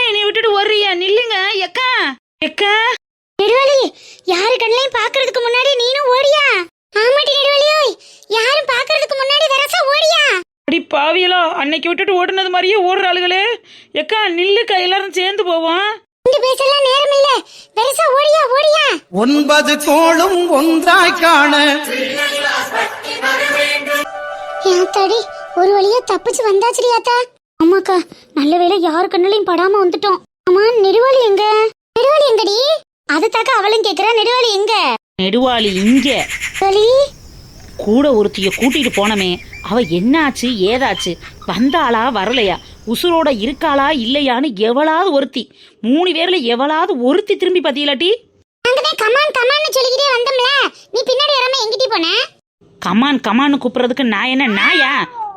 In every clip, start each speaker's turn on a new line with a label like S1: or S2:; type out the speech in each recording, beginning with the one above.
S1: என்னை விட்டுட்டு ஓடுறியா? நில்லுங்க எக்கா. எக்கா
S2: நெடுவாளி, யாரு கண்ணையும் பாக்குறதுக்கு முன்னாடி நீனும் ஓடியா? ஆமாடி நெடுவாளியோய், யாரும் பாக்குறதுக்கு முன்னாடி வரசா ஓடியா?
S1: அடி பாவியலோ, அன்னைக்கு விட்டுட்டு ஓடுனது மாதிரியே ஓடுற ஆளுகளே. எக்கா நில்லுக்கா, எல்லாரும் சேர்ந்து போவோம்.
S2: இந்த பேசலாம் நேரம் இல்ல, வரசா ஓடியா ஓடியா.
S3: 9 கோளும் ஒன்றாய் காண.
S2: ஏத்தாடி, ஒரு வழியா தப்பிச்சு வந்தாச்சுடி ஆத்தா. ஆமாக்கா, நல்ல வேளை யாரு கண்ணுலயும் படாம வந்துட்டோம். ஆமா, நெடுவாளி எங்க? நெடுவாளி எங்கடி? அதுதாக்க அவளும் கேக்குறா, நெடுவாளி எங்க?
S1: நெடுவாளி இங்க.
S2: வலி
S1: கூட ஒருத்திய கூட்டிட்டு போனமே, அவ என்னாச்சு ஏதாச்சு, வந்தாளா வரலையா, உசுரோட இருக்காளா இல்லையான்னு எவளாவது ஒருத்தி, 3 பேர்ல எவளாவது ஒருத்தி திரும்பி பாத்தீங்களாட்டி?
S2: அங்கதே கமான் கமான்னு சொல்லிக்கிட்டே வந்தோம்ல, நீ பின்னாடி வராம எங்கிட்டி போன?
S1: கமான் கமான்னு கூப்பிடுறதுக்கு நான் என்ன நாயா?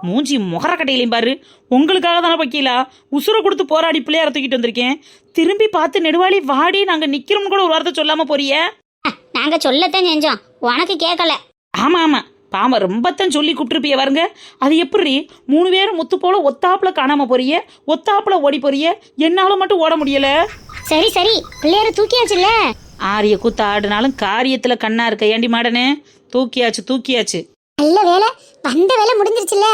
S1: மூஞ்சி முகர கடையிலையும் பாரு. உங்களுக்காக தானே பக்கீலா உசுரை கொடுத்து போராடி பிள்ளையார தூக்கிட்டு வந்திருக்கேன். திரும்பி பார்த்து நெடுவாளி வாடி, நாங்க நிக்கிறோம்னு கூட ஒரு வார்த்தை சொல்லாம போறிய.
S2: நாங்க சொல்லத்தான் செஞ்சோம், உனக்கு கேட்கல.
S1: ஆமா ஆமா, பாம ரொம்பத்தான் சொல்லி கூப்பிட்டுருப்பிய பாருங்க. அது எப்படி 3 பேரும் முத்து போல ஒத்தாப்புல காணாம போறிய, ஒத்தாப்புல ஓடி போறிய, என்னால மட்டும் ஓட முடியல.
S2: சரி சரி, பிள்ளையார தூக்கியாச்சுல்ல.
S1: ஆரிய கூத்த ஆடுனாலும் காரியத்துல கண்ணா இருக்க ஏண்டி மாடனே. தூக்கியாச்சு தூக்கியாச்சு.
S2: நல்ல வேலை, வந்த வேலை முடிஞ்சிருச்சுல்ல.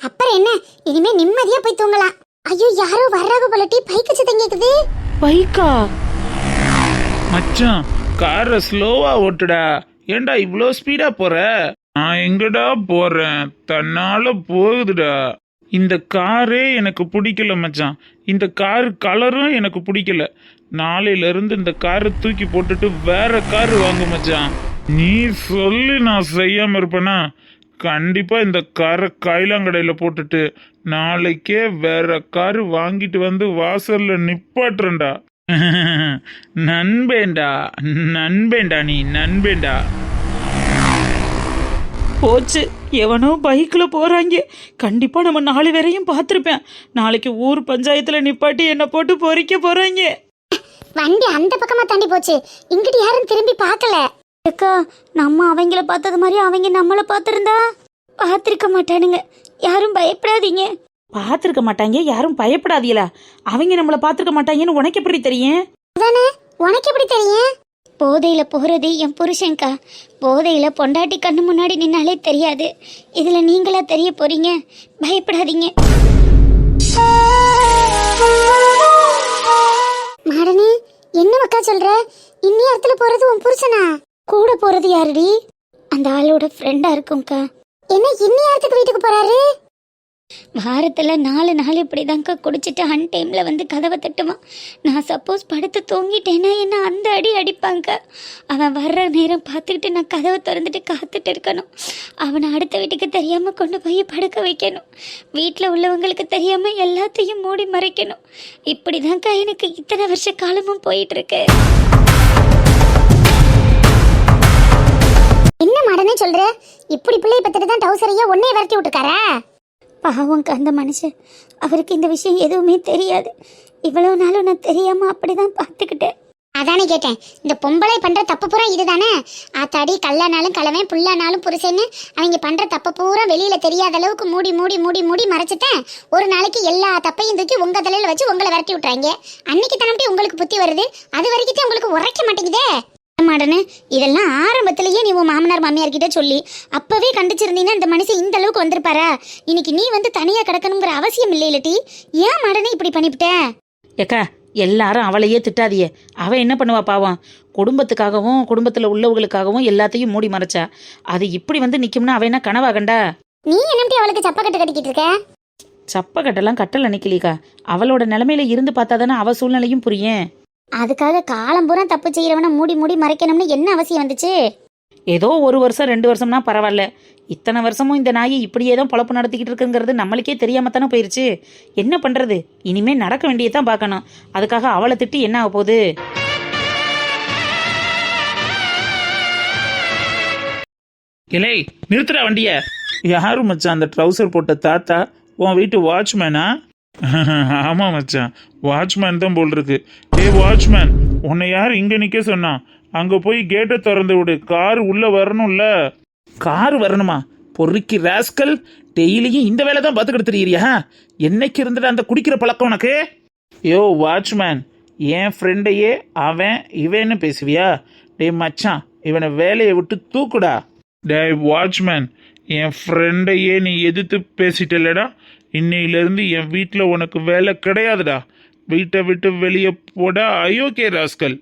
S2: அப்புறம் என்ன, இனிமே நிம்மதியா போய் தூங்கலாம். ஐயோ, யாரோ வர்றாங்க போலட்டி. பைக்கு சத்தம் கேக்குது.
S1: பைக்கா?
S4: மச்சான், காரை ஸ்லோவா ஓட்டுடா. ஏண்டா இவ்வளோ ஸ்பீடா போற? நான் எங்கடா போறேன், தன்னால போகுதுடா. இந்த காரே எனக்கு பிடிக்கல மச்சான். இந்த கார் கலரும் எனக்கு பிடிக்கல. நாளையில இருந்து இந்த காரை தூக்கி போட்டுட்டு வேற கார் வாங்கு மச்சான். நீ சொல்லி நான் செய்யாம இருப்பேனா? கண்டிப்பா இந்த காரை கைலாங்கடையில போட்டுட்டு நாளைக்கே வேற கார் வாங்கிட்டு வந்து வாசல்ல நிப்பாட்டுறேன்டா. நண்பேண்டா நண்பேண்டா, நீ நண்பேண்டா.
S1: போச்சு, எவனோ பைக்ல போறாங்க. கண்டிப்பா நம்ம 4 பேரையும் பார்த்துருப்பேன். நாளைக்கு ஊர் பஞ்சாயத்துல நிப்பாட்டி என்ன போட்டு பொறிக்க போறாங்க.
S2: வண்டி அந்த பக்கமா தாண்டி போச்சு, இங்கிட்டு யாரும் திரும்பி பார்க்கல. அக்கா, நம்ம அவங்கள பார்த்தது மாதிரி அவங்க நம்மள பார்த்திருந்தா பார்த்திருக்க மாட்டானுங்க. யாரும் பயப்படாதீங்க.
S1: பார்த்துருக்க மாட்டாங்க, யாரும் பயப்படாதீங்களா? அவங்க நம்மள பார்த்துருக்க மாட்டாங்கன்னு உனக்கு எப்படி தெரியும்?
S2: அதானே, உனக்கு எப்படி தெரியும்? போதையில போறது என் புருஷன்கா. போதையில பொண்டாட்டி கண்ணு முன்னாடி நின்னாலே தெரியாது. இதுல நீங்களா தெரிய போறீங்க. பயப்படாதீங்க. மாடனே, என்ன மக்கா சொல்ற? இந்நேரத்துல போறது உன் புருஷனா? கூட போறது யாருடி? அந்த ஆளோட ஃப்ரெண்டா இருக்கும்க்கா. என்ன இந்நேரத்துக்கு வீட்டுக்கு போறாரு? வாரத்துல 4 நாள் இப்படிதான்க்கா குடிச்சிட்டு அன் டைம்ல வந்து கதவை தட்டுவான். நான் சப்போஸ் படுத்து தூங்கிட்டேன்னா என்ன அந்த அடி அடிப்பாங்க. அவன் வர்ற நேரம் பார்த்துக்கிட்டு நான் கதவை திறந்துட்டு காத்துட்டு இருக்கணும். அவனை அடுத்த வீட்டுக்கு தெரியாம கொண்டு போய் படுக்க வைக்கணும். வீட்டில் உள்ளவங்களுக்கு தெரியாம எல்லாத்தையும் மூடி மறைக்கணும். இப்படிதான்க்கா எனக்கு இத்தனை வருஷ காலமும் போயிட்டு இருக்கு. என்ன மாடனே சொல்ற? இப்படி பிள்ளைய பத்திட்டு தான் டவுசரையா ஒன்னே விரட்டி விட்டுக்காரா? பாவங்க அந்த மனுஷன். அவருக்கு இந்த விஷயம் எதுவுமே தெரியாது. இவ்வளவு நாளும் நான் தெரியாம அப்படிதான் பார்த்துக்கிட்டேன். அதானே கேட்டேன், இந்த பொம்பளை பண்ற தப்பு பூரா இதுதானே? ஆத்தாடி, கல்லானாலும் கலவன், புல்லானாலும் புருஷன்னு அவங்க பண்ற தப்பு பூரா வெளியில தெரியாத அளவுக்கு மூடி மூடி மூடி மூடி மறைச்சிட்டேன். ஒரு நாளைக்கு எல்லா தப்பையும் தூக்கி உங்க தலையில வச்சு உங்களை விரட்டி விட்டுறாங்க. அன்னைக்கு தானே உங்களுக்கு புத்தி வருது. அது வரைக்கும் உங்களுக்கு உரைக்க மாட்டேங்குதே மாடனு. இதெல்லாம் ஆரம்பத்திலேயே நீ உன் மாமனார் மாமியார் கிட்ட சொல்லி அப்பவே கண்டிச்சிருந்தீங்கன்னா இந்த மனுஷன் இந்த அளவுக்கு வந்திருப்பாரா? இன்னைக்கு நீ வந்து தனியா கிடக்கணுங்கிற அவசியம் இல்லை இல்லட்டி. ஏன் மாடனே இப்படி பண்ணிவிட்ட?
S1: ஏக்கா, எல்லாரும் அவளையே திட்டாதியே. அவ என்ன பண்ணுவா பாவம்? குடும்பத்துக்காகவும் குடும்பத்துல உள்ளவங்களுக்காகவும் எல்லாத்தையும் மூடி மறைச்சா. அது இப்படி வந்து நிக்கும்னா அவ என்ன கனவா கண்டா?
S2: நீ என்னப்படி அவளுக்கு சப்ப கட்டு கட்டிக்கிட்டு இருக்க?
S1: சப்ப கட்டெல்லாம் கட்டல நிக்கலிக்கா. அவளோட நிலைமையில இருந்து பார்த்தாதானே அவ சூழ்நிலையும் புரியும்.
S2: அதுக்காக காலம் பூரா தப்பு செய்யறவன மூடி மூடி மறைக்கணும்னு என்ன அவசியம் வந்துச்சு?
S1: ஏதோ 1 வருஷம் 2 வருஷம்னா பரவாயில்ல. இத்தனை வருஷமும் இந்த நாயை இப்படியே தான் பொழப்பு நடத்திக்கிட்டு இருக்குங்கிறது நம்மளுக்கே தெரியாம தானே போயிருச்சு. என்ன பண்றது? இனிமே நடக்க வேண்டியதான் பார்க்கணும். அதுக்காக அவளை திட்டி என்ன ஆக போகுது?
S4: இலை நிறுத்துறா வண்டிய. யாரு மச்சான் அந்த ட்ரௌசர் போட்ட தாத்தா? உன் வீட்டு வாட்ச்மேனா? ஆமா மச்சான், வாட்ச்மேன் தான் போல் இருக்கு. ஏ வாட்ச்மேன், உன்னை யார் இங்க நிக்க சொன்னா? அங்க போய் கேட்டை திறந்து விடு. கார் உள்ள வரணும்ல.
S1: கார் வரணுமா? பொறுக்கி ராஸ்கல், டெய்லியும் இந்த வேலை தான் பார்த்துக்கிட்டு தெரியுறியா? என்னைக்கு இருந்துட்டு அந்த குடிக்கிற பழக்கம் உனக்கு?
S4: யோ வாட்ச்மேன், என் ஃப்ரெண்டையே அவன் இவன்னு பேசுவியா? டேய் மச்சான், இவனை வேலையை விட்டு தூக்குடா. டேய் வாட்ச்மேன், என் ஃப்ரெண்டையே நீ எதிர்த்து பேசிட்டலடா. இன்னையிலேருந்து என் வீட்டில் உனக்கு வேலை கிடையாதுடா. வீட்டை விட்டு வெளியே போடா அயோக்கிய ராஸ்கல்.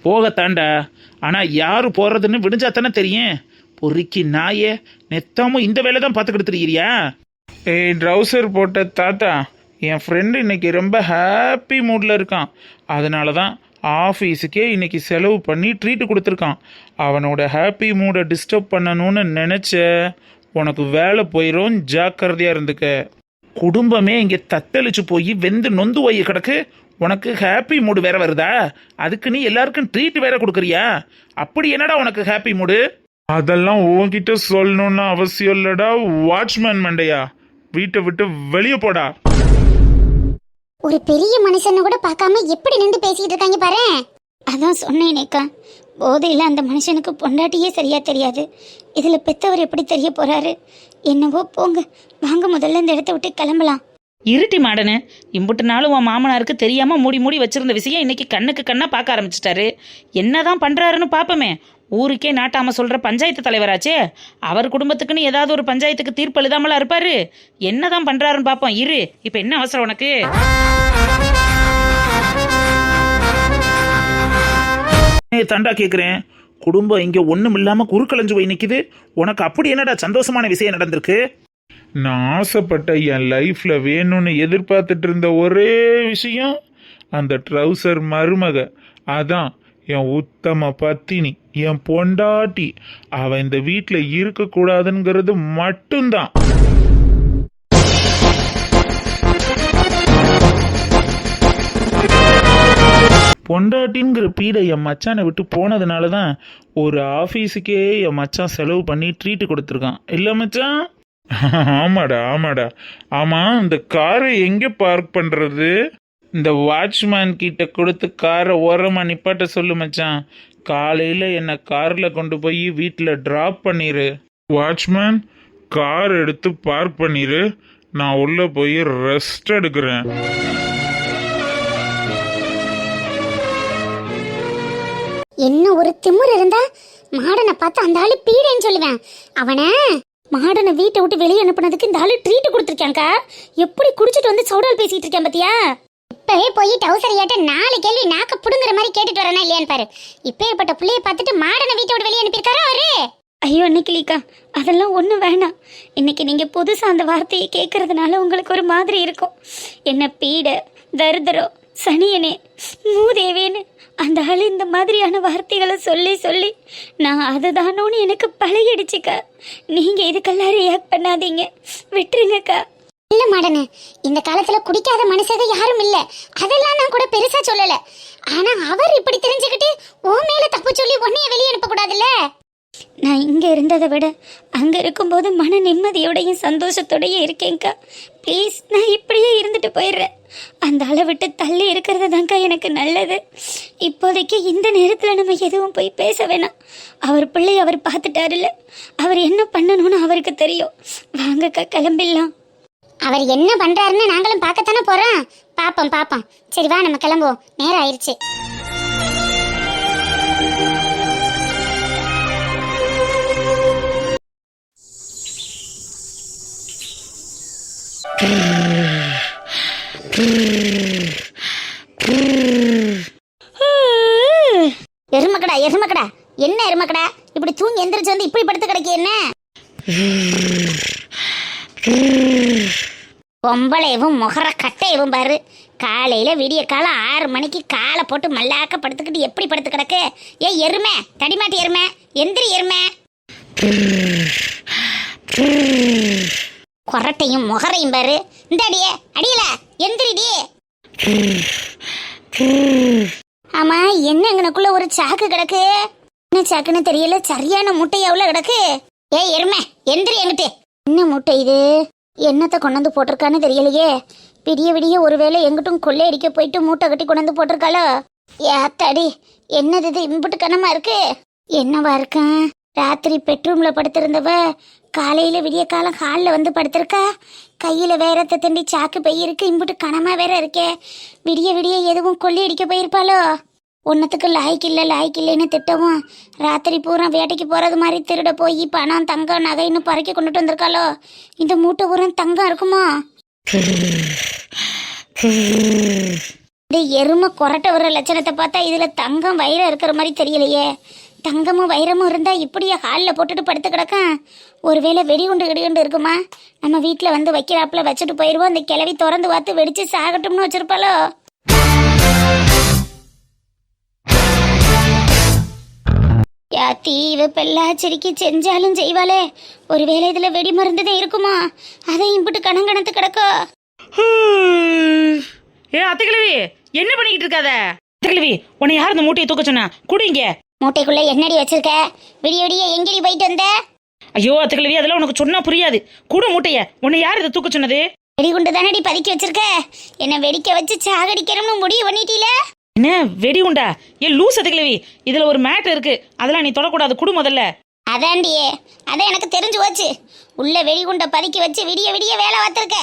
S4: போகத்தாண்டா, ஆனால் யார் போகிறதுன்னு விடிஞ்சா தானே தெரியும். பொறுக்கி நாயே, நெத்தாமும் இந்த வேலை தான் பார்த்துக்கிட்டு இருக்கிறியா? ஏய் ட்ரௌசர் போட்ட தாத்தா, என் ஃப்ரெண்டு இன்னைக்கு ரொம்ப ஹாப்பி மூடில் இருக்கான். அதனால தான் ஆஃபீஸுக்கே இன்னைக்கு செலவு பண்ணி ட்ரீட்டு கொடுத்துருக்கான். அவனோட ஹாப்பி மூடை டிஸ்டர்ப் பண்ணணும்னு நினச்ச உனக்கு வேலை போயிடும், ஜாக்கிரதையாக இருந்துக்க. குடும்பமே இங்கே தத்தளிச்சு போய் வெந்து நொந்து போய் கிடக்கு. உனக்கு ஹாப்பி மூடு வேற வருதா? அதுக்கு நீ எல்லாருக்கும் ட்ரீட் வேற கொடுக்குறியா? அப்படி என்னடா உனக்கு ஹாப்பி மூடு? அதெல்லாம் உன்கிட்ட சொல்லணும்னு அவசியம் இல்லடா வாட்ச்மேன் மண்டையா. வீட்டை விட்டு வெளியே போடா.
S2: ஒரு பெரிய மனுஷன்னு கூட பார்க்காம எப்படி நின்று பேசிட்டு இருக்காங்க பாரு. அதான் சொன்னேனேக்கா, போதையில் அந்த மனுஷனுக்கு பொண்டாட்டியே சரியா தெரியாது. இதில் பெத்தவர் எப்படி தெரிய போறாரு? என்னவோ போங்க, வாங்க முதல்ல இந்த இடத்த விட்டு கிளம்பலாம்.
S1: இருட்டி மாடனு, இம்புட்டு நாளும் உன் மாமனாருக்கு தெரியாமல் மூடி மூடி வச்சிருந்த விஷயம் இன்னைக்கு கண்ணுக்கு கண்ணா பார்க்க ஆரம்பிச்சிட்டாரு. என்னதான் பண்ணுறாருன்னு பார்ப்போமே. ஊருக்கே நாட்டாம சொல்கிற பஞ்சாயத்து தலைவராச்சே, அவர் குடும்பத்துக்குன்னு ஏதாவது ஒரு பஞ்சாயத்துக்கு தீர்ப்பு எழுதாமலா இருப்பாரு. என்னதான் பண்ணுறாருன்னு பார்ப்போம். இரு, இப்போ என்ன அவசரம் உனக்கு?
S4: தண்டா கேட்குறேன், குடும்பம் இங்கே ஒன்றும் இல்லாமல் குறுக்கலைஞ்சு போய் நிற்கிது. உனக்கு அப்படி என்னடா சந்தோஷமான விஷயம் நடந்திருக்கு? நான் ஆசைப்பட்ட என் லைஃப்ல வேணும்னு எதிர்பார்த்துட்டு இருந்த ஒரே விஷயம் அந்த ட்ரௌசர் மருமக. அதான் என் உத்தம பத்தினி, என் பொண்டாட்டி. அவ இந்த வீட்டில் இருக்கக்கூடாதுங்கிறது மட்டும்தான். பொண்டாட்டின்கிற பீடை என் மச்சானை விட்டு போனதுனால தான் ஒரு ஆஃபீஸுக்கே என் மச்சான் செலவு பண்ணி ட்ரீட்டு கொடுத்துருக்கான். இல்லை மச்சான்? ஆமாடா ஆமாடா. ஆமாம், இந்த காரை எங்கே பார்க் பண்ணுறது? இந்த வாட்ச்மேன் கிட்ட கொடுத்து காரை ஓரமாக நிப்பாட்ட சொல்லு மச்சான். காலையில் என்னை காரில் கொண்டு போய் வீட்டில் ட்ராப் பண்ணிடு. வாட்ச்மேன், கார் எடுத்து பார்க் பண்ணிடு. நான் உள்ளே போய் ரெஸ்ட் எடுக்கிறேன்.
S2: என்ன ஒரு திமிர் இருந்தா மாடனை பார்த்து அந்த ஆளு பீடன்னு சொல்லுவேன். அவனை மாடனை வீட்டை விட்டு வெளியே அனுப்புனதுக்கு இந்த ஆளு ட்ரீட் கொடுத்துருக்காங்கக்கா. எப்படி குடிச்சிட்டு வந்து சவுடால் பேசிட்டு இருக்கேன் பாத்தியா? இப்பவே போய் டவுசர் ஏட்ட 4 கேள்வி நாக்க புடுங்குற மாதிரி கேட்டுட்டு வரனா இல்லையான்னு பாரு. இப்பேற்பட்ட பிள்ளைய பார்த்துட்டு மாடனை வீட்டை விட்டு வெளியே அனுப்பியிருக்காரா அவரு? ஐயோ அன்னைக்கிலிக்கா, அதெல்லாம் ஒன்றும் வேணாம். இன்னைக்கு நீங்கள் புதுசாக அந்த வார்த்தையை கேட்கறதுனால உங்களுக்கு ஒரு மாதிரி இருக்கும். என்ன பீட, தரிதரம், சனியனே, மூதேவேன்னு அந்த ஆள் இந்த மாதிரியான வார்த்தைகளை சொல்லி சொல்லி நான் அதுதானோன்னு எனக்கு பழகிடுச்சுக்கா. நீங்கள் இதுக்கெல்லாம் ரியாக்ட் பண்ணாதீங்க, விட்டுருங்கக்கா. இல்ல மாடனு, இந்த காலத்துல குடிக்காத மனுஷங்க யாரும் இல்ல. அதெல்லாம் நான் கூட பெருசா சொல்லல. ஆனா அவர் இப்படி தெரிஞ்சுக்கிட்டு உன் மேல தப்பு சொல்லி உன்னைய வெளியே அனுப்ப கூடாதுல்ல. நான் இங்கே இருந்ததை விட அங்கே இருக்கும்போது மன நிம்மதியோடையும் சந்தோஷத்தோடையும் இருக்கேங்க்கா. ப்ளீஸ், நான் இப்படியே இருந்துட்டு போயிடுறேன். அந்த அளவிட்டு தள்ளி இருக்கிறது தாங்க்கா எனக்கு நல்லது. இப்போதைக்கு இந்த நேரத்தில் நம்ம எதுவும் போய் பேச வேணாம். அவர் பிள்ளை அவர் பார்த்துட்டாருல்ல, அவர் என்ன பண்ணணும்னு அவருக்கு தெரியும். வாங்கக்கா, கிளம்பிடலாம். அவர் என்ன பண்றாருன்னு நாங்களும் பார்க்கத்தானே போறோம். பாப்போம். சரி வா, நம்ம கிளம்புவோம், நேரம் ஆயிடுச்சு. எருமக்கடா, என்ன எருமக்கடா இப்படி தூங்கி எந்திரிச்சு வந்து இப்படி படுத்து கிடக்கு? என்ன பொம்பளையவும் முகர கட்டையவும் பாரு. காலையில விடிய காலம் 6 மணிக்கு காலை போட்டு மல்லாக்க படுத்துக்கிட்டு எப்படி படுத்து கிடக்கு? ஏ எருமை, தடிமாட்டி எருமை, எந்திரி எருமை. கொரட்டையும் முகரையும் பாரு. இந்த அடியே அடியல, எந்திரிடி. ஆமா, என்ன எங்கனக்குள்ள ஒரு சாக்கு கிடக்கு? என்ன சாக்குன்னு தெரியல, சரியான முட்டையாவுல கிடக்கு. ஏ எருமை, எந்திரி எங்கிட்டு. என்ன முட்டை இது? என்னத்தை கொண்டாந்து போட்டிருக்கான்னு தெரியலையே. விடிய விடிய ஒருவேளை எங்கிட்டும் கொள்ளையடிக்க போயிட்டு மூட்டை கட்டி கொண்டாந்து போட்டிருக்காளோ? ஏத்தாடி, என்னது இது இம்புட்டு கனமா இருக்கு? என்னவா இருக்கேன்? ராத்திரி பெட்ரூம்ல படுத்திருந்தவ காலையில விடிய காலம் ஹாலில் வந்து படுத்திருக்கா. கையில வேற திண்டி சாக்கு பை இருக்கு, இம்புட்டு கனமா வேற இருக்கே. விடிய விடிய எதுவும் கொள்ளி அடிக்க போயிருப்பாளோ? ஒன்னத்துக்கு லாய்க்கில்லைன்னு திட்டவும் ராத்திரி பூரா வேட்டைக்கு போறது மாதிரி திருட போய் பணம் தங்கம் நகைன்னு பறக்கி கொண்டுட்டு வந்திருக்காளோ? இந்த மூட்டை பூரா தங்கம் இருக்குமா? இந்த எருமை கொரட்டை வர்ற லட்சணத்தை பார்த்தா இதுல தங்கம் வைரம் இருக்கிற மாதிரி தெரியலையே. தங்கமும் வைரமும் இருந்தா இப்படியே ஹாலில் போட்டுட்டு படுத்து கிடக்கான். ஒருவேளை வெடிகுண்டு இருக்குமா? நம்ம வீட்டில் வந்து வைக்கிறாப்புல வச்சுட்டு போயிடுவோம். அந்த கிளவி திறந்து பார்த்து வெடிச்சு சாகட்டும்னு வச்சிருப்பாளோ? யாத்தி இவ பெல்லாச்சரிக்கை செஞ்சாலும் செய்வாளே. ஒருவேளை இதுல வெடி மருந்துதான் இருக்குமா? அதை இம்புட்டு கணத்து கிடக்கோ.
S1: ஏ அத்தைக்கிழவி, என்ன பண்ணிக்கிட்டு இருக்காத? அத்தைக்கிழவி, உன்னை யார் இந்த மூட்டையை தூக்க சொன்னா? குடிங்க.
S2: மூட்டைக்குள்ள என்னடி வச்சிருக்க? விடிய விடிய எங்கடி போயிட்டு வந்த?
S1: ஐயோ அத்தைக்கிழவி, அதெல்லாம் உனக்கு சொன்னா புரியாது. கூட மூட்டைய. உன்னை யார் இதை தூக்க சொன்னது?
S2: வெடிகுண்டு தானடி பதுக்கி வச்சிருக்க. என்ன வெடிக்க வச்சு சாகடிக்கிறோம்னு முடிவு பண்ணிட்டீல?
S1: என்ன வெடிகுண்டா? ஏன் லூஸ் அத்தைக்கிழவி, இதுல ஒரு மேட் இருக்கு, அதெல்லாம் நீ தொடக்கூடாது. குடு முதல்ல.
S2: அதாண்டியே, அதான் எனக்கு தெரிஞ்சு போச்சு. உள்ள வெடிகுண்டை பதுக்கி வச்சு விடிய விடிய வேலை பார்த்துருக்க.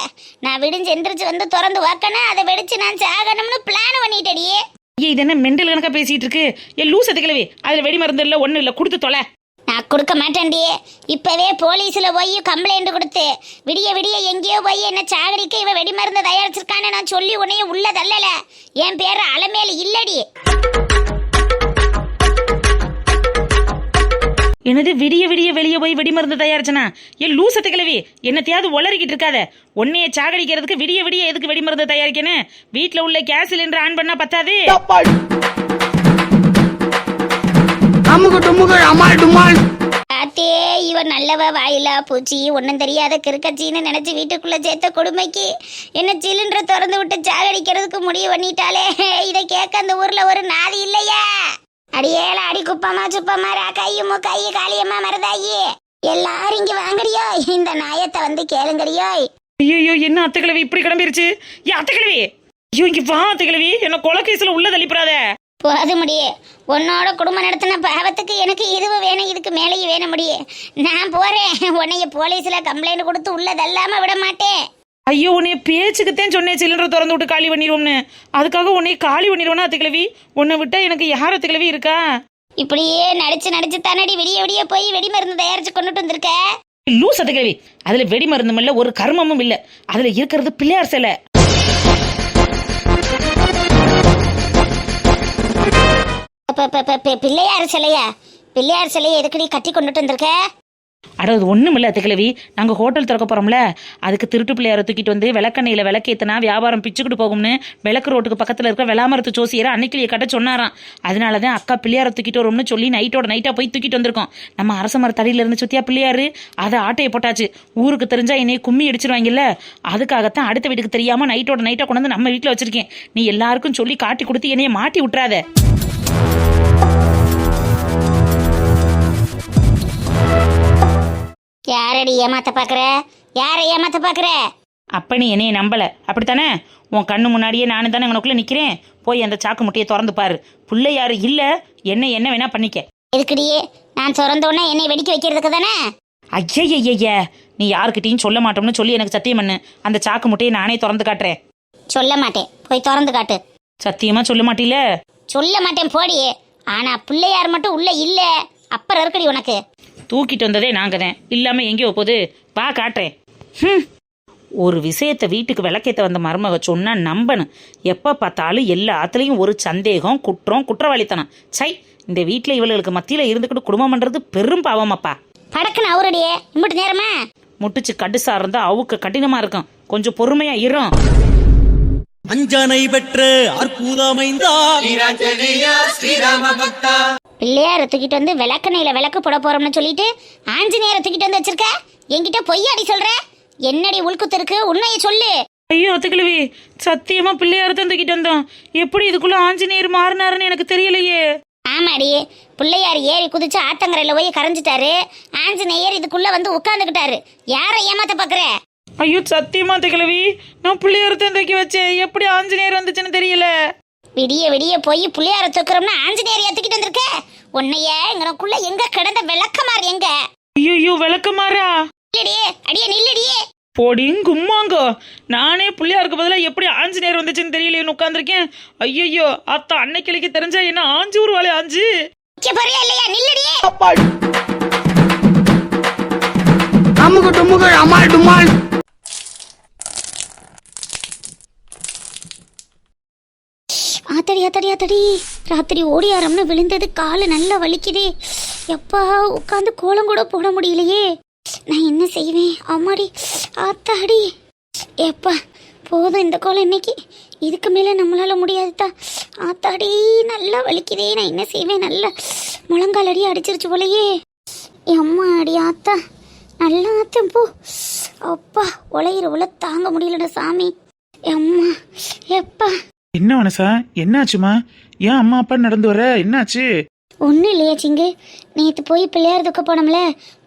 S2: நான் விடிஞ்சு எந்திரிச்சு வந்து திறந்து வாக்கணும், அதை வெடிச்சு நான் சாகணும்னு பிளான் பண்ணிட்டடியே.
S1: ஏ இது என்ன மெண்டல் கணக்கா பேசிட்டு இருக்கு? ஏன் லூஸ் அத்தைக்கிழவி, அதுல வெடி மருந்து இல்ல, ஒண்ணு இல்ல, கொடுத்து தொலை.
S2: நான் கொடுக்க மாட்டேன்டியே. இப்பவே போலீஸ்ல போய் கம்ப்ளைண்ட் கொடுத்து விடிய விடிய எங்கேயோ போய் என்ன சாகடிக்க இவ வெடி மருந்து தயாரிச்சிருக்கான்னு நான் சொல்லி உன்னைய உள்ள தள்ளல. என் பேரு அலமேலு இல்லடி.
S1: என்னது விடிய விடிய வெளியே போய் வெடி மருந்து தயாரிச்சனா? ஏன் லூஸ் அத்தைக்கிழவி, என்னத்தையாவது ஒளறிக்கிட்டு இருக்காத. உன்னைய சாகடிக்கிறதுக்கு விடிய விடிய எதுக்கு வெடி மருந்து தயாரிக்கணும்? வீட்டுல உள்ள கேஸ் சிலிண்டர் ஆன் பண்ணா பத்தாது?
S2: அத்தே, இவன் நல்லவ வாயிலா பூச்சி, ஒன்னும் தெரியாத கிறுக்கச்சின்னு நினைச்சு வீட்டுக்குள்ள சேர்த்த கொடுமைக்கு என்ன சிலிண்டரை திறந்து விட்டு சாகடிக்கிறதுக்கு முடிவு பண்ணிட்டாலே. இதை கேட்க அந்த ஊர்ல ஒரு நாதி இல்லையா? அடியேல அடி குப்பமா சுப்பமா கையுமோ கையு காளியம்மா மருதாயி எல்லாரும் இங்க வாங்கடியோ. இந்த நாயத்தை வந்து கேளுங்கடியோ.
S1: ஐயோ, என்ன அத்தைக்கிழவி இப்படி கிளம்பிருச்சு? ஏன் அத்தைக்கிழவி, ஐயோ இங்க வா அத்தைக்கிழவி, என்ன கொலைகேசுல உள்ள தள்ளிப்படாத.
S2: போது முடியே, உன்னோட குடும்பம் நடத்தின பாவத்துக்கு எனக்கு இதுவும் வேணும், இதுக்கு மேலேயும் வேணும் முடியே. நான் போறேன். உன்னைய போலீஸ்ல கம்ப்ளைண்ட் கொடுத்து உள்ளதல்லாம விட மாட்டேன்.
S1: ஐயோ, உன்னைய பேச்சுக்குத்தான் சொன்னேன் சிலிண்டரை திறந்து விட்டு காலி பண்ணிடுவோம்னு. அதுக்காக உன்னைய காலி பண்ணிடுவோனா அத்தைக்கிழவி? உன்னை விட்டா எனக்கு யார் அத்தைக்கிழவி இருக்கா?
S2: இப்படியே நடிச்சு தானடி விடிய விடிய போய் வெடி மருந்து தயாரிச்சு கொண்டுட்டு வந்திருக்க.
S1: லூஸ் அத்தைக்கிழவி, அதுல வெடி மருந்தும் இல்ல, ஒரு கர்மமும் இல்ல. அதுல இருக்கிறது பிள்ளையார் சிலை.
S2: பிள்ளையார் சிலையா? பிள்ளையார் சிலையை எதுக்கடி கட்டி கொண்டுட்டு வந்திருக்க?
S1: அதாவது ஒண்ணும் இல்ல அத்தைக்கிழவி, நாங்க ஹோட்டல் திறக்க போறோம்ல, அதுக்கு திருட்டு பிள்ளையார தூக்கிட்டு வந்து விளக்கண்ணையில விளக்கேத்தினா வியாபாரம் பிச்சுக்கிட்டு போகும்னு விளக்கு ரோட்டுக்கு பக்கத்துல இருக்க விளாமரத்து ஜோசியரை அன்னைக்கிளியை கட்ட சொன்னாராம். அதனாலதான் அக்கா பிள்ளையார தூக்கிட்டு வரும்னு சொல்லி நைட்டா போய் தூக்கிட்டு வந்திருக்கோம். நம்ம அரச மர தடியில இருந்து சுத்தியா பிள்ளையாரு, அதை ஆட்டையை போட்டாச்சு. ஊருக்கு தெரிஞ்சா என்னைய கும்மி அடிச்சிருவாங்கல்ல, அதுக்காகத்தான் அடுத்த வீட்டுக்கு தெரியாம நைட்டா கொண்டு வந்து நம்ம வீட்டுல வச்சிருக்கேன். நீ எல்லாருக்கும் சொல்லி காட்டி கொடுத்து என்னைய மாட்டி விட்டுறாத.
S2: யாரடி ஏமாத்த பாக்குற? யாரை ஏமாத்த பாக்குற?
S1: அப்ப நீ என்னைய நம்பல அப்படித்தானே? உன் கண்ணு முன்னாடியே நானும் தானே உனக்குள்ள நிக்கிறேன். போய் அந்த சாக்கு முட்டையை திறந்து பாரு. புள்ள யாரு இல்ல, என்ன வேணா பண்ணிக்க.
S2: எதுக்குடியே? நான் திறந்தோன்னா என்னை வெடிக்க வைக்கிறதுக்கு தானே?
S1: ஐய, நீ யாருக்கிட்டையும் சொல்ல மாட்டோம்னு சொல்லி எனக்கு சத்தியம் பண்ணு. அந்த சாக்கு முட்டையை நானே திறந்து காட்டுறேன்.
S2: சொல்ல மாட்டேன், போய் திறந்து காட்டு.
S1: சத்தியமா சொல்ல மாட்டீல?
S2: சொல்ல மாட்டேன் போடியே. ஆனா பிள்ளையார் மட்டும் உள்ள இல்ல, அப்புறம் இருக்கடி உனக்கு.
S1: தூக்கிட்டு வந்ததே நாங்க தான், இல்லாம எங்கேயோ போகுது, வா காட்டுறேன். ஒரு விஷயத்தை வீட்டுக்கு விளக்கேற்ற வந்த மருமக சொன்னா நம்பணும். எப்ப பார்த்தாலும் எல்லாத்துலயும் ஒரு சந்தேகம், குற்றவாளித்தனம். சை, இந்த வீட்டுல இவளுக்கு மத்தியில இருந்துக்கிட்டு குடும்பம் பண்றது பெரும் பாவமாப்பா.
S2: படக்குன்னு அவருடைய இம்புட்டு நேரமா
S1: முட்டுச்சு கடுசா இருந்தா அவுக்கு கடினமா இருக்கும். கொஞ்சம் பொறுமையா இரும்.
S3: அஞ்சனை பெற்ற அற்புதமைந்தா ஸ்ரீராம பக்தா.
S2: பிள்ளையார தூக்கிட்டு வந்து விளக்கணையில விளக்கு போட போறோம்னு சொல்லிட்டு ஆஞ்சநேயரை தூக்கிட்டு வந்து வச்சிருக்க. என்கிட்ட பொய்யாடி சொல்ற? என்னடி உள்குத்து இருக்கு? உண்மையை சொல்லு.
S1: ஐயோ அத்தைக்கிழவி, சத்தியமா பிள்ளையார தான் தூக்கிட்டு வந்தோம். எப்படி இதுக்குள்ள ஆஞ்சநேயர் மாறினாருன்னு எனக்கு தெரியலையே.
S2: ஆமாடி, பிள்ளையார் ஏறி குதிச்சு ஆத்தங்கரையில போய் கரைஞ்சிட்டாரு. ஆஞ்சநேயர் இதுக்குள்ள வந்து உட்கார்ந்துக்கிட்டாரு. யாரை ஏமாத்த பாக்குற?
S1: ஐயோ சத்தியமா அத்தைக்கிழவி, நான் பிள்ளையார தான் தூக்கி வச்சேன். எப்படி ஆஞ்சநேயர் வந்துச்சுன்னு தெரியல.
S2: விடிய விடிய போய் பிள்ளையார தூக்குறோம்னா ஆஞ்சநேயர் ஏத்துக்கிட்டு வந்திருக்க. உன்னைய எங்களுக்குள்ள எங்க கிடந்த விளக்கமாறு எங்க?
S1: ஐயோ விளக்கமாறா?
S2: இல்லடியே அடியே நில்லடியே.
S1: போடிங் கும்மாங்கோ, நானே பிள்ளையாருக்கு பதிலாக எப்படி ஆஞ்சநேயர் வந்துச்சுன்னு தெரியலையேன்னு உட்காந்துருக்கேன். ஐயோ அத்தா அன்னைக்கிளைக்கு தெரிஞ்சா என்ன ஆஞ்சு ஒரு வாழை ஆஞ்சு.
S2: போறியா இல்லையா? நில்லடியே.
S5: அமுகு டுமுகு அமால் டுமால்.
S2: ஆத்தடி ஆத்தடி ஆத்தடி, ராத்திரி ஓடியாரம்னு விழுந்தது காலு நல்லா வலிக்குதே. எப்பா உட்காந்து கோலம் கூட போட முடியலையே. நான் என்ன செய்வேன்? அம்மாடி ஆத்தாடி, எப்பா போதும் இந்த கோலம் இன்னைக்கு. இதுக்கு மேலே நம்மளால முடியாதுதா. ஆத்தாடி நல்லா வலிக்குதே. நான் என்ன செய்வேன்? நல்லா முழங்கால் அடி அடிச்சிருச்சு போலையே. அம்மா அடி ஆத்தா, நல்லா ஆத்தம் போ. அப்பா உலையிற உள்ள தாங்க முடியலடா சாமி. அம்மா எப்பா.
S4: என்ன மனசா, என்னாச்சுமா? ஏன் அம்மா அப்பா நடந்து வர, என்னாச்சு?
S2: ஒன்றும் இல்லையா சிங்கு, நேற்று போய் பிள்ளையார் துக்க போனோம்ல,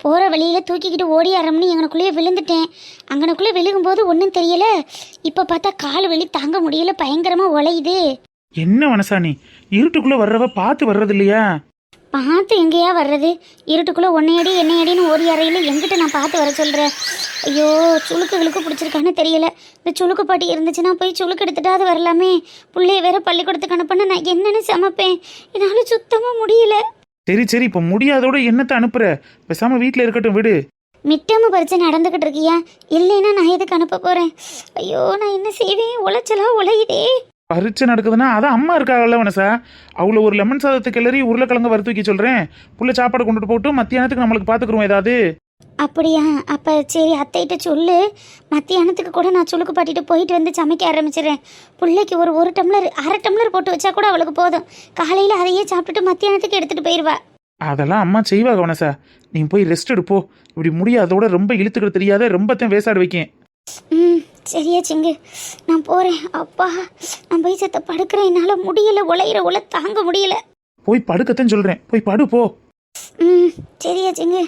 S2: போகிற வழியில் தூக்கிக்கிட்டு ஓடியாரம்னு எங்கனக்குள்ளேயே விழுந்துட்டேன். அங்கனக்குள்ளே விழுகும்போது ஒன்றும் தெரியலை. இப்போ பார்த்தா கால் வலி தாங்க முடியல, பயங்கரமாக உழையுது.
S4: என்ன மனசா நீ இருட்டுக்குள்ள வர்றவ பார்த்து வர்றது இல்லையா?
S2: பார்த்து எங்கேயா வர்றது? இருட்டுக்குள்ளே ஒன்னையடி என்னையடின்னு ஓடியாரையில் எங்கிட்ட நான் பார்த்து வர சொல்கிறேன். ஐயோ சுளுக்குகளுக்கு பிடிச்சிருக்கான்னு தெரியல. இந்த சுளுக்கு பாட்டி இருந்துச்சுன்னா போய் சுளுக்கு எடுத்துட்டாவது வரலாமே. பிள்ளைய வேற பள்ளிக்கூடத்துக்கு அனுப்பினா நான் என்னென்னு சமைப்பேன்? என்னால் சுத்தமாக முடியல.
S4: சரி சரி, இப்போ முடியாதோட என்னத்தை அனுப்புற? பேசாம வீட்டில் இருக்கட்டும், விடு.
S2: மிட்டமு பரிச்சை நடந்துக்கிட்டு இருக்கியா? இல்லைன்னா நான் எதுக்கு அனுப்ப போகிறேன்? ஐயோ நான் என்ன செய்வேன்? உழைச்சலா உழையுதே.
S4: பரீட்சை நடக்குதுன்னா அதான் அம்மா இருக்காங்கல்ல மனசா, அவ்வளோ ஒரு லெமன் சாதத்தை கிளறி உருளைக்கிழங்கு வறுத்து வைக்க சொல்கிறேன். புள்ள சாப்பாடு கொண்டுட்டு போட்டு மத்தியானத்துக்கு நம்மளுக்கு பார்த்துக்குருவோம் ஏதாவது.
S2: அப்படியா? அப்போ சரி அத்தைகிட்ட சொல்லு. மத்தியானத்துக்கு கூட நான் சுளுக்கு பாட்டிட்டு போயிட்டு வந்து சமைக்க ஆரம்பிச்சிடுறேன். பிள்ளைக்கு ஒரு டம்ளர் அரை டம்ளர் போட்டு வச்சா கூட அவளுக்கு போதும். காலையில் அதையே சாப்பிட்டுட்டு மத்தியானத்துக்கு எடுத்துகிட்டு போயிடுவா.
S4: அதெல்லாம் அம்மா செய்வாங்க மனசா, நீ போய் ரெஸ்ட் எடுப்போ. இப்படி முடியாதோட ரொம்ப இழுத்துக்கிட்டு தெரியாத ரொம்பத்தையும் வேசாடு வைக்கேன்.
S2: சரியா சிங்கு, நான் போகிறேன். அப்பா நான் போய் செத்த படுக்கிறேன். என்னால் முடியல, உழையிற உள்ள தாங்க முடியல.
S4: போய் படுக்கத்தான் சொல்கிறேன், போய் படு போ.
S2: சரியா சிங்கு.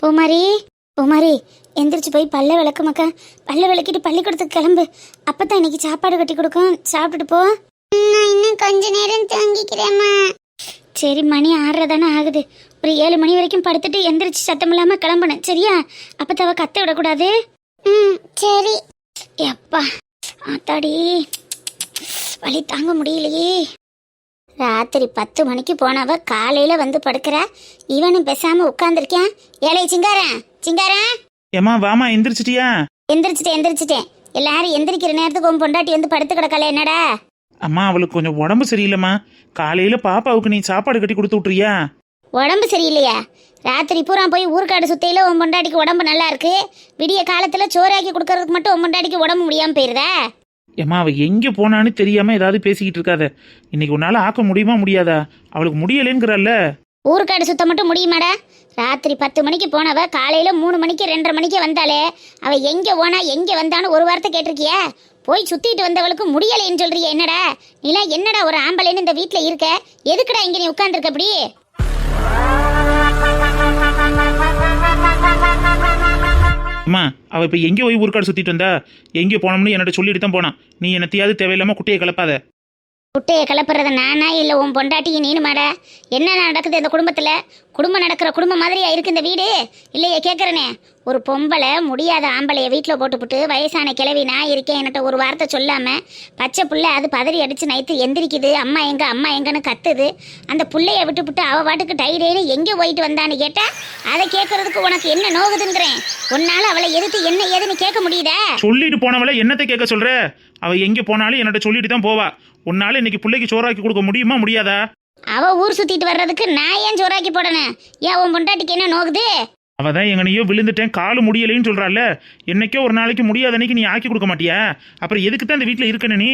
S2: பூமாரி பூமாரி, எந்திரிச்சு போய் பல்ல விளக்கு மக்கா. பல்ல விளக்கிட்டு பள்ளிக்கூடத்துக்கு கிளம்பு. அப்பதான் இன்னைக்கு சாப்பாடு கட்டி கொடுக்கும், சாப்பிட்டுட்டு போ. நான் இன்னும் கொஞ்ச நேரம் தூங்கிக்கிறேம்மா. சரி, மணி 6:30 தானே ஆகுது. ஒரு 7 மணி வரைக்கும் படுத்துட்டு எந்திரிச்சு சத்தம் இல்லாம கிளம்பணும், சரியா? அப்ப அவ கத்த விடக்கூடாது. சரி. எப்பா ஆத்தாடி, வலி தாங்க முடியலையே. ராத்திரி 10 மணிக்கு போனவ காலையில வந்து படுக்கிறா. இவனும் பேசாம உட்கார்ந்துருக்கேன். ஏழை சிங்காரன் சிங்காரன்.
S4: ஏமா வாமா, எந்திரிச்சிட்டியா?
S2: எந்திரிச்சிட்டேன். எல்லாரும் எந்திரிக்கிற நேரத்துக்கு உன் பொண்டாட்டி வந்து படுத்து கிடக்கல, என்னடா?
S4: அம்மா அவளுக்கு கொஞ்சம் உடம்பு சரியில்லைம்மா. காலையில பாப்பாவுக்கு நீ சாப்பாடு கட்டி கொடுத்து விட்டுறியா?
S2: உடம்பு சரியில்லையா? ராத்திரி பூரா போய் ஊருக்காடு சுத்தையில உன் பொண்டாட்டிக்கு உடம்பு நல்லா இருக்கு. விடிய காலத்துல சோறாக்கி கொடுக்கறதுக்கு மட்டும் உன் பொண்டாட்டிக்கு உடம்பு முடியாம போயிருதா?
S4: ஏம்மா அவ எங்க போனான்னு தெரியாம ஏதாவது பேசிக்கிட்டு இருக்காத. இன்னைக்கு உன்னால ஆக்க முடியுமா முடியாதா? அவளுக்கு முடியலேங்கிறல்ல.
S2: ஊருக்காடு சுத்த மட்டும் முடியுமாடா? ராத்திரி 10 மணிக்கு போனவ காலையில 3 மணிக்கு 2:30 மணிக்கு வந்தாலே. அவ எங்க போனா எங்க வந்தான்னு ஒரு வார்த்தை கேட்டிருக்கியா? போய் சுத்திட்டு வந்தவளுக்கு முடியலைன்னு சொல்றிய, என்னடா? நீலா என்னடா ஒரு ஆம்பளைன்னு இந்த வீட்டுல இருக்க? எதுக்குடா இங்க நீ உட்கார்ந்துருக்க? அப்படி
S4: அம்மா அவ இப்ப எங்க போய் ஊருக்காடு சுத்திட்டு வந்தா? எங்க போனோம்னு என்னோட சொல்லிட்டு தான் போனான். நீ என்னத்தையாவது தேவையில்லாம குட்டையை கிளப்பாத.
S2: குட்டையை கிளப்புறத நானா இல்லை உன் பொண்டாட்டிக்கு நீனுமாடா? என்ன நடக்குது இந்த குடும்பத்தில்? குடும்பம் நடக்கிற குடும்பம் மாதிரியா இருக்கு இந்த வீடு? இல்லையே கேட்குறனே. ஒரு பொம்பளை முடியாத ஆம்பளைய வீட்டில் போட்டுவிட்டு வயசான கிழவி நான் இருக்கேன் என்கிட்ட ஒரு வார்த்தை சொல்லாமல் பச்சை புள்ளை அது பதறி அடித்து நைட்டு எந்திரிக்குது. அம்மா எங்கன்னு கத்துது. அந்த புள்ளைய விட்டுவிட்டு அவள் பாட்டுக்கு டைரேன்னு எங்கே போயிட்டு வந்தான்னு கேட்டால் அதை கேட்கறதுக்கு உனக்கு என்ன நோகுதுங்கிறேன். உன்னால் அவளை எதிர்த்து என்ன ஏதுன்னு கேட்க முடியுதா?
S4: சொல்லிட்டு போனவளை என்னத்தை கேட்க சொல்ற? அவ எங்க போனாலும் என்னோட சொல்லிட்டு தான் போவா. உன்னால இன்னைக்கு பிள்ளைக்கு சோறாக்கி கொடுக்க முடியுமா முடியாதா?
S2: அவ ஊர் சுத்திட்டு வர்றதுக்கு நான் ஏன் சோறாக்கி போடணும்? ஏன் உன் பொண்டாட்டிக்கு என்ன நோகுது?
S4: அவதான் எங்கனையோ விழுந்துட்டேன் காலு முடியலைன்னு சொல்றாள். என்னைக்கோ ஒரு நாளைக்கு முடியாத அன்னைக்கு நீ ஆக்கி கொடுக்க மாட்டியா? அப்புறம் எதுக்கு தான் இந்த வீட்டுல இருக்கணும் நீ?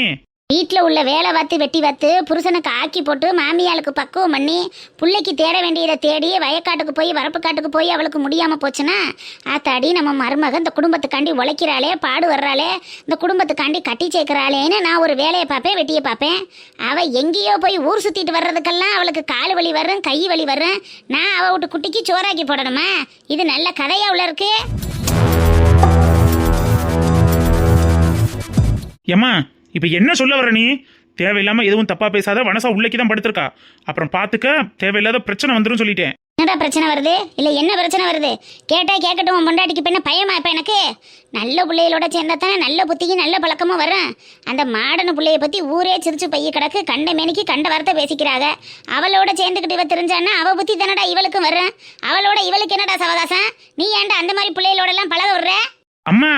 S2: வீட்டில் உள்ள வேலை வாத்து வெட்டி வாத்து புருஷனுக்கு ஆக்கி போட்டு மாமியாளுக்கு பக்குவம் பண்ணி பிள்ளைக்கு தேட வேண்டியதை தேடி வயக்காட்டுக்கு போய் வரப்பு காட்டுக்கு போய் அவளுக்கு முடியாமல் போச்சுன்னா ஆத்தாடி நம்ம மருமக இந்த குடும்பத்துக்காண்டி உழைக்கிறாளே, பாடு வர்றாளே, இந்த குடும்பத்துக்காண்டி கட்டி சேர்க்கிறாளேன்னு நான் ஒரு வேலையை பார்ப்பேன், வெட்டியை பார்ப்பேன். அவள் எங்கேயோ போய் ஊர் சுற்றிட்டு வர்றதுக்கெல்லாம் அவளுக்கு கால் வலி வரும், கை வலி வரும். நான் அவள் விட்டு குட்டிக்கு சோறாக்கி போடணுமா? இது நல்ல கதையா உள்ள இருக்கு.
S4: ஏம்மா இப்ப என்ன சொல்ல வர நீ? தேவையில்லாம எதுவும் தப்பா பேசாத. வனசா உள்ளக்கி தான் படுத்திருக்கா. அப்புறம் பாத்துக்க, தேவையில்லாத பிரச்சனை வந்துரும் சொல்லிட்டேன்.
S2: என்னடா பிரச்சனை வருது? இல்லை என்ன பிரச்சனை வருது? கேட்டா கேட்கட்டும். உன் பொண்டாட்டிக்கு இப்ப என்ன பயமா? இப்போ எனக்கு நல்ல பிள்ளைகளோட சேர்ந்தா தானே நல்ல புத்தியும் நல்ல பழக்கமும் வரும். அந்த மாடன பிள்ளைய பற்றி ஊரே சிரிச்சு பைய கிடக்கு. கண்ட மேனிக்கு கண்ட வார்த்தை பேசிக்கிறாங்க. அவளோட சேர்ந்துக்கிட்டு இவ தெரிஞ்சான்னா அவ புத்தி தானடா இவளுக்கும் வரும். அவளோட இவளுக்கு என்னடா சவகாசம்? நீ ஏன்டா அந்த மாதிரி பிள்ளைகளோட எல்லாம் பழக விடுற?
S4: அம்மா,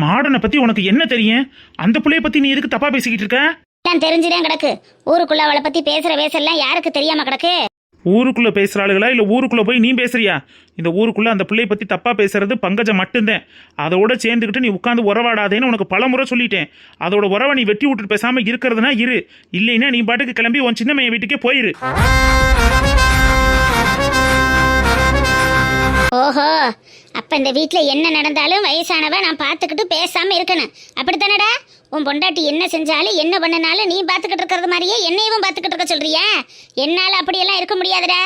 S4: மாடனை பத்தி உனக்கு என்ன தெரியும்? அந்த பிள்ளைய பத்தி நீ எதுக்கு தப்பா பேசிக்கிட்டு இருக்க?
S2: எல்லாம் தெரிஞ்சுதான் கிடக்கு. ஊருக்குள்ள அவளை பத்தி பேசுற பேசலாம் யாருக்கு தெரியாம கிடக்கு?
S4: ஊருக்குள்ள பேசுற ஆளுகளா இல்ல ஊருக்குள்ள போய் நீ பேசுறியா? இந்த ஊருக்குள்ள அந்த பிள்ளைய பத்தி தப்பா பேசுறது பங்கஜம் மட்டும்தான். அதோட சேர்ந்துக்கிட்டு நீ உட்காந்து உறவாடாதேன்னு உனக்கு பலமுறை சொல்லிட்டேன். அதோட உறவை நீ வெட்டி விட்டுட்டு பேசாம இருக்கிறதுனா இரு, இல்லைன்னா நீ பாட்டுக்கு கிளம்பி உன் சின்ன மைய வீட்டுக்கே போயிரு.
S2: ஓஹோ, அப்ப இந்த வீட்டுல என்ன நடந்தாலும் வயசானவ நான் பாத்துக்கிட்டு பேசாம இருக்கணும், அப்படித்தானடா? உன் பொண்டாட்டி என்ன செஞ்சாலும் என்ன பண்ணனாலும் நீ பாத்துக்கிட்டு இருக்கிறது மாதிரியே என்னையும் பாத்துக்கிட்டு இருக்க சொல்றியா? என்னால அப்படியெல்லாம் இருக்க முடியாதுடா.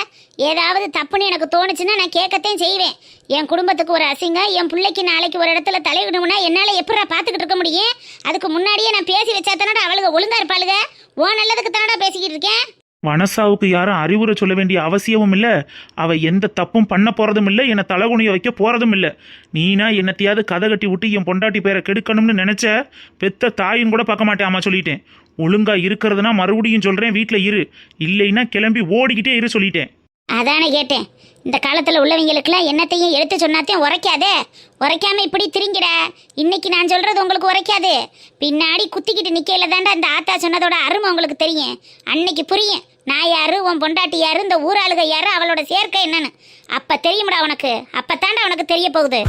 S2: ஏதாவது தப்புன்னு எனக்கு தோணுச்சுன்னா நான் கேட்கத்தான் செய்வேன். என் குடும்பத்துக்கு ஒரு அசிங்கம், என் பிள்ளைக்கு நாளைக்கு ஒரு இடத்துல தலையிடணும்னா என்னால எப்படா பாத்துக்கிட்டு இருக்க முடியும்? அதுக்கு முன்னாடியே நான் பேசி வச்சா தானடா அவளுக ஒழுங்கா இருப்பாளுக. ஓ நல்லதுக்கு தானடா பேசிக்கிட்டு இருக்கேன்.
S4: வனசாவுக்கு யாரும் அறிவுரை சொல்ல வேண்டிய அவசியமும் இல்லை. அவ எந்த தப்பும் பண்ண போறதும் இல்லை, என்னை தலைகுனிய வைக்க போறதும் இல்லை. நீனா என்னத்தையாவது கதை கட்டி விட்டு என் பொண்டாட்டி பேரை கெடுக்கணும்னு நினைச்ச பெத்த தாயும் கூட பார்க்க மாட்டேன். அம்மா சொல்லிட்டேன். ஒழுங்கா இருக்கிறதுனா மறுபடியும் சொல்றேன், வீட்டில் இரு, இல்லைன்னா கிளம்பி ஓடிக்கிட்டே இரு சொல்லிட்டேன்.
S2: அதானே கேட்டேன். இந்த காலத்துல உள்ளவங்களுக்குலாம் என்னத்தையும் எடுத்து சொன்னாத்தையும் உரைக்காதே. உரைக்காம இப்படி திரிங்கிட. இன்னைக்கு நான் சொல்றது உங்களுக்கு உரைக்காது. பின்னாடி குத்திக்கிட்டு நிக்கையில தாண்டா இந்த ஆத்தா சொன்னதோட அருமை உங்களுக்கு தெரியும். அன்னைக்கு புரியும் நான் யாரு, உன் பொண்டாட்டி யாரு, இந்த ஊராளுக யாரு, அவளோட சேர்க்கை என்னன்னு. அப்ப தெரியும்டா உனக்கு. அப்பத்தாண்டா உனக்கு தெரிய போகுது.